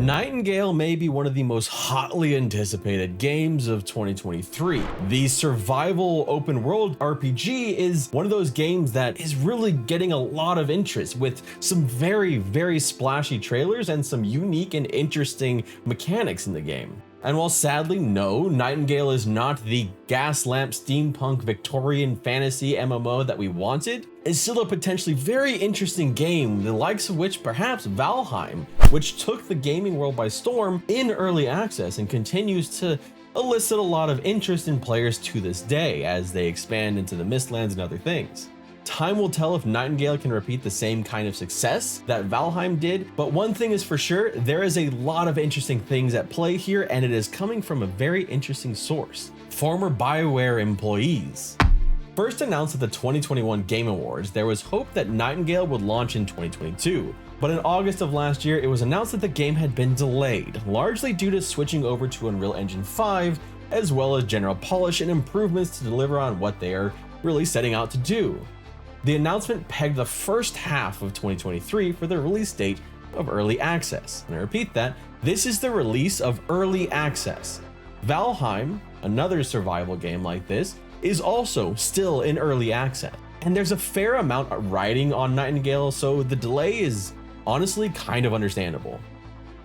Nightingale may be one of the most hotly anticipated games of 2023. The survival open world RPG is one of those games that is really getting a lot of interest, with some very splashy trailers and some unique and interesting mechanics in the game. And while sadly, no, Nightingale is not the gaslamp steampunk Victorian fantasy MMO that we wanted, it's still a potentially very interesting game, the likes of which perhaps Valheim, which took the gaming world by storm in early access and continues to elicit a lot of interest in players to this day as they expand into the Mistlands and other things. Time will tell if Nightingale can repeat the same kind of success that Valheim did, but one thing is for sure, there is a lot of interesting things at play here, and it is coming from a very interesting source: former BioWare employees. First announced at the 2021 Game Awards, there was hope that Nightingale would launch in 2022, but in August of last year, it was announced that the game had been delayed, largely due to switching over to Unreal Engine 5, as well as general polish and improvements to deliver on what they are really setting out to do. The announcement pegged the first half of 2023 for the release date of Early Access. And I repeat that, this is the release of Early Access. Valheim, another survival game like this, is also still in Early Access. And there's a fair amount riding on Nightingale, so the delay is honestly kind of understandable.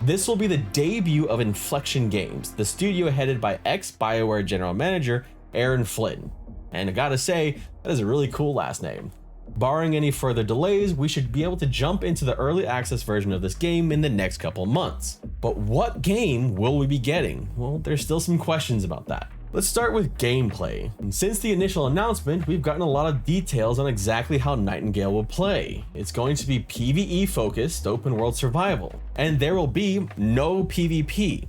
This will be the debut of Inflection Games, the studio headed by ex-Bioware general manager Aaryn Flynn. And I gotta say, that is a really cool last name. Barring any further delays, we should be able to jump into the early access version of this game in the next couple months. But what game will we be getting? Well, there's still some questions about that. Let's start with gameplay. And since the initial announcement, we've gotten a lot of details on exactly how Nightingale will play. It's going to be PvE-focused open world survival, and there will be no PvP.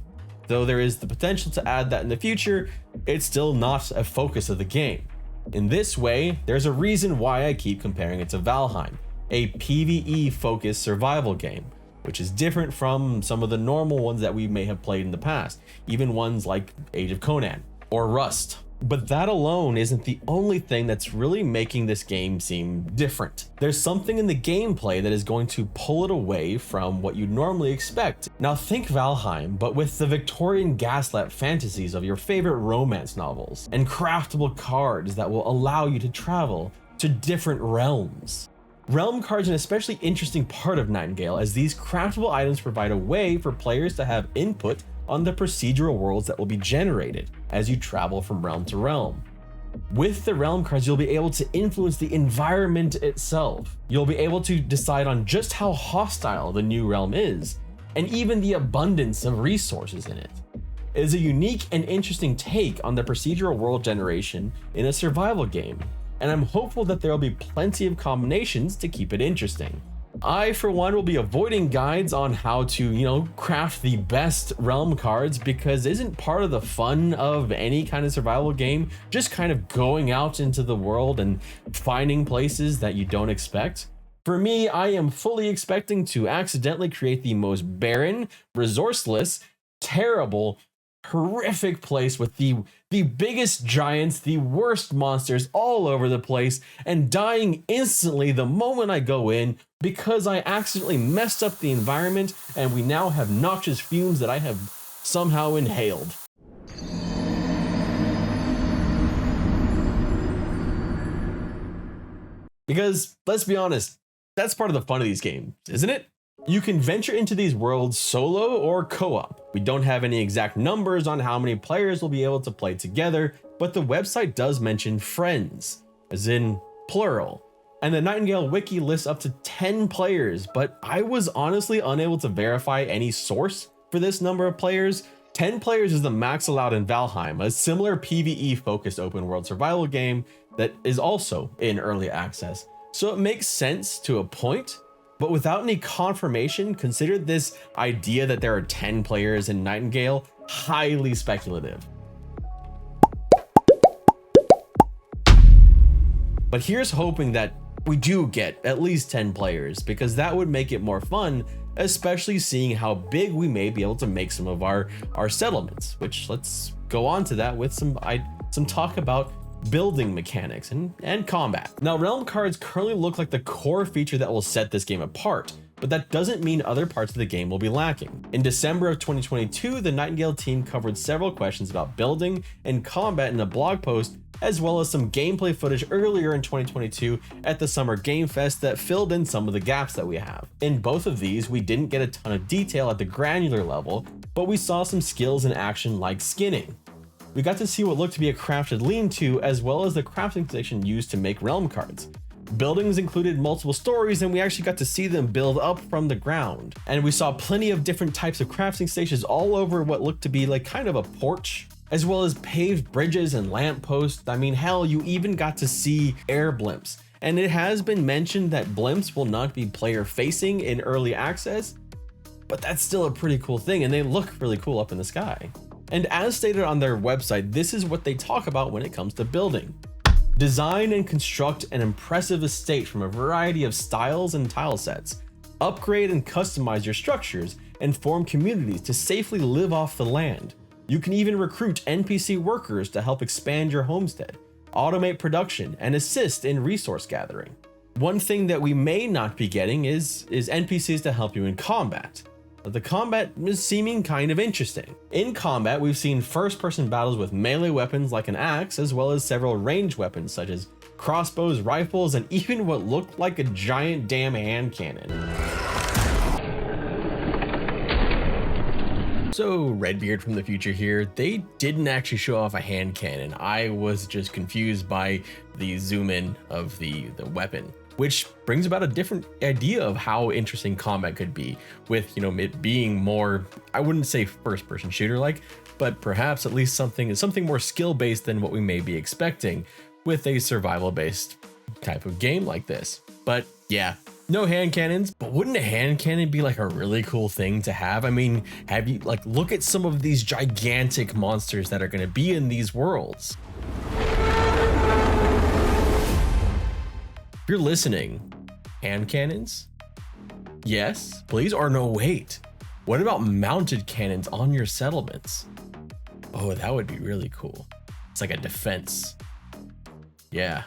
Though there is the potential to add that in the future, it's still not a focus of the game. In this way, there's a reason why I keep comparing it to Valheim, a PvE-focused survival game, which is different from some of the normal ones that we may have played in the past, even ones like Age of Conan or Rust. But that alone isn't the only thing that's really making this game seem different. There's something in the gameplay that is going to pull it away from what you normally expect. Now think Valheim, but with the Victorian gaslamp fantasies of your favorite romance novels, and craftable cards that will allow you to travel to different realms. Realm cards are an especially interesting part of Nightingale, as these craftable items provide a way for players to have input on the procedural worlds that will be generated as you travel from realm to realm. With the realm cards, you'll be able to influence the environment itself. You'll be able to decide on just how hostile the new realm is, and even the abundance of resources in it. It is a unique and interesting take on the procedural world generation in a survival game, and I'm hopeful that there will be plenty of combinations to keep it interesting. I, for one, will be avoiding guides on how to, craft the best realm cards, because isn't part of the fun of any kind of survival game just kind of going out into the world and finding places that you don't expect? For me, I am fully expecting to accidentally create the most barren, resourceless, terrible, horrific place with the biggest giants, the worst monsters all over the place, and dying instantly the moment I go in because I accidentally messed up the environment and we now have noxious fumes that I have somehow inhaled. Because, let's be honest, that's part of the fun of these games, isn't it? You can venture into these worlds solo or co-op. We don't have any exact numbers on how many players will be able to play together, but the website does mention friends, as in plural. And the Nightingale wiki lists up to 10 players, but I was honestly unable to verify any source for this number of players. 10 players is the max allowed in Valheim, a similar PvE-focused open world survival game that is also in early access. So it makes sense to a point, but without any confirmation, consider this idea that there are 10 players in Nightingale highly speculative. But here's hoping that we do get at least 10 players, because that would make it more fun, especially seeing how big we may be able to make some of our settlements, which let's go on to that with some talk about building mechanics and combat. Now, realm cards currently look like the core feature that will set this game apart, but that doesn't mean other parts of the game will be lacking. In December of 2022, the Nightingale team covered several questions about building and combat in a blog post, as well as some gameplay footage earlier in 2022 at the Summer Game Fest that filled in some of the gaps that we have. In both of these, we didn't get a ton of detail at the granular level, but we saw some skills in action like skinning. We got to see what looked to be a crafted lean-to, as well as the crafting station used to make realm cards. Buildings included multiple stories, and we actually got to see them build up from the ground. And we saw plenty of different types of crafting stations all over what looked to be like kind of a porch, as well as paved bridges and lampposts. I mean, hell, you even got to see air blimps. And it has been mentioned that blimps will not be player facing in early access, but that's still a pretty cool thing, and they look really cool up in the sky. And as stated on their website, this is what they talk about when it comes to building. Design and construct an impressive estate from a variety of styles and tile sets. Upgrade and customize your structures and form communities to safely live off the land. You can even recruit NPC workers to help expand your homestead, automate production, and assist in resource gathering. One thing that we may not be getting is NPCs to help you in combat. But the combat is seeming kind of interesting. In combat, we've seen first-person battles with melee weapons like an axe, as well as several ranged weapons such as crossbows, rifles, and even what looked like a giant damn hand cannon. So Redbeard from the future here, they didn't actually show off a hand cannon. I was just confused by the zoom in of the weapon, which brings about a different idea of how interesting combat could be with, you know, it being more, I wouldn't say first person shooter like, but perhaps at least something more skill based than what we may be expecting with a survival based type of game like this. But yeah, no hand cannons, but wouldn't a hand cannon be like a really cool thing to have? I mean, have you like, look at some of these gigantic monsters that are going to be in these worlds. If you're listening, hand cannons? Yes, please, or no, wait. What about mounted cannons on your settlements? Oh, that would be really cool. It's like a defense. Yeah.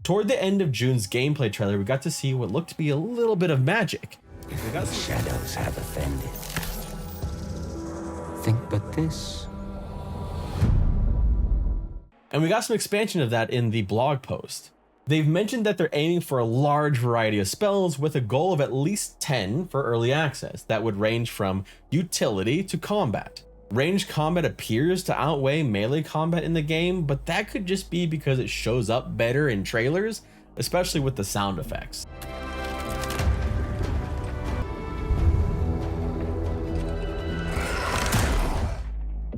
Toward the end of June's gameplay trailer, we got to see what looked to be a little bit of magic. We got shadows have offended. Think but this. And we got some expansion of that in the blog post. They've mentioned that they're aiming for a large variety of spells with a goal of at least 10 for early access that would range from utility to combat. Ranged combat appears to outweigh melee combat in the game, but that could just be because it shows up better in trailers, especially with the sound effects.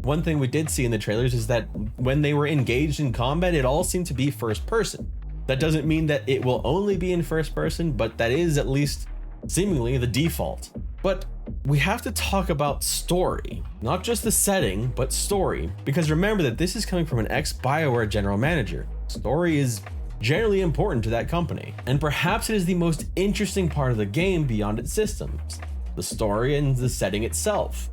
One thing we did see in the trailers is that when they were engaged in combat, it all seemed to be first person. That doesn't mean that it will only be in first person, but that is at least seemingly the default. But we have to talk about story, not just the setting, but story, because remember that this is coming from an ex-Bioware general manager. Story is generally important to that company, and perhaps it is the most interesting part of the game beyond its systems, the story and the setting itself.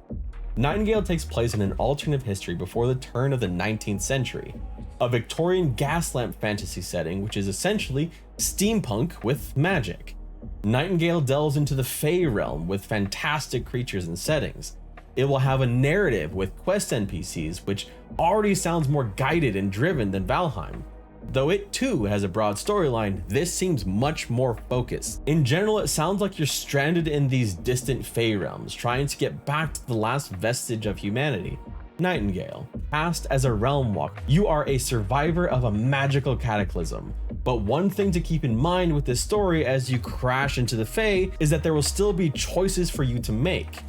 Nightingale takes place in an alternate history before the turn of the 19th century, a Victorian gas lamp fantasy setting, which is essentially steampunk with magic. Nightingale delves into the Fey realm with fantastic creatures and settings. It will have a narrative with quest NPCs, which already sounds more guided and driven than Valheim. Though it too has a broad storyline, this seems much more focused. In general, it sounds like you're stranded in these distant Fey realms, trying to get back to the last vestige of humanity. Nightingale, cast as a Realmwalker, you are a survivor of a magical cataclysm. But one thing to keep in mind with this story as you crash into the Fey is that there will still be choices for you to make.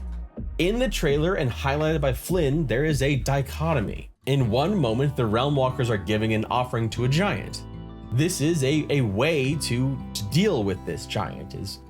In the trailer and highlighted by Flynn, there is a dichotomy. In one moment, the Realmwalkers are giving an offering to a giant. This is a way to deal with this giant, is,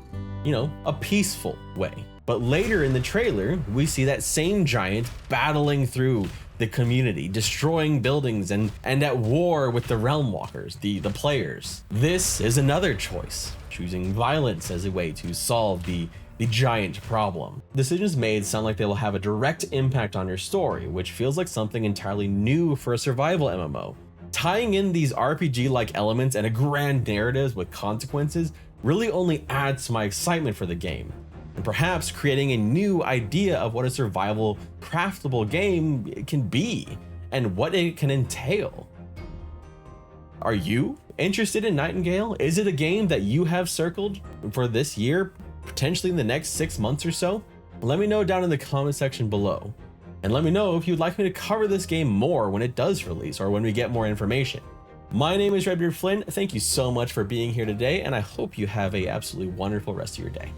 you know, a peaceful way. But later in the trailer, we see that same giant battling through the community, destroying buildings and at war with the Realmwalkers, the players. This is another choice, choosing violence as a way to solve the giant problem. Decisions made sound like they will have a direct impact on your story, which feels like something entirely new for a survival MMO. Tying in these RPG-like elements and a grand narrative with consequences really only adds to my excitement for the game. and perhaps creating a new idea of what a survival craftable game can be and what it can entail. Are you interested in Nightingale? Is it a game that you have circled for this year, potentially in the next 6 months or so? Let me know down in the comment section below. And let me know if you'd like me to cover this game more when it does release or when we get more information. My name is Aaryn Flynn. Thank you so much for being here today, and I hope you have a absolutely wonderful rest of your day.